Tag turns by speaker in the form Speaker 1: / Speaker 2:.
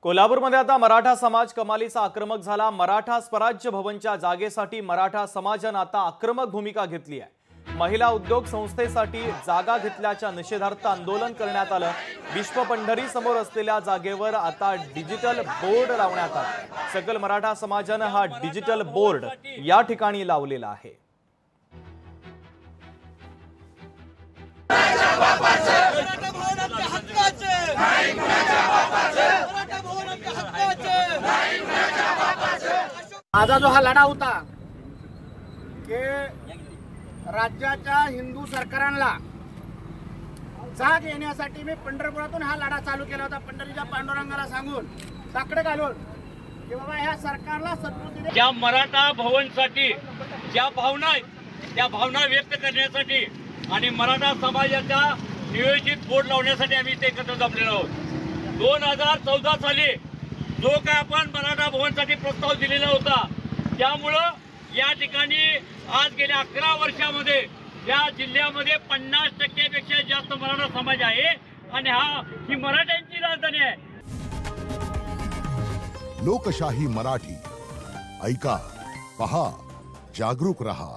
Speaker 1: कोल्हापूरमध्ये आता मराठा समाज कमालीचा आक्रमक झाला। मराठा स्वराज्य भवनच्या जागेसाठी मराठा समाजाने आता आक्रमक भूमिका घेतली आहे। महिला उद्योग संस्थेसाठी जागा घेतल्याच्या निषेधार्थ आंदोलन करण्यात आलं। विश्व पंढरी समोर असलेल्या जागेवर आता डिजिटल बोर्ड लावण्यात आला। सकल मराठा समाजाने हा डिजिटल बोर्ड या ठिकाणी लावलेला आहे।
Speaker 2: माझा जो हा लढा होता की राज्याच्या हिंदू सरकारांना जाग येण्यासाठी मी पंढरपुरातून हा लढा चालू केला होता। पंढरीच्या पांडुरंगाला सांगून साकडे घालून की बाबा ह्या सरकारला सद्बुद्धी
Speaker 3: ज्या मराठा भवनसाठी ज्या भावना आहेत त्या भावना व्यक्त करण्यासाठी आणि मराठा समाजाच्या नियोजित बोर्ड लावण्यासाठी आम्ही ते एकत्र जमलेलो आहोत। 2014 साली जो काय आपण मराठा भवनसाठी प्रस्ताव दिलेला होता त्यामुळं या ठिकाणी आज गेल्या 11 वर्षामध्ये या जिल्ह्यामध्ये 50% पेक्षा जास्त मराठा समाज आहे आणि ही मराठ्यांची राजधानी आहे।
Speaker 4: लोकशाही मराठी ऐका, पहा, जागरूक रहा।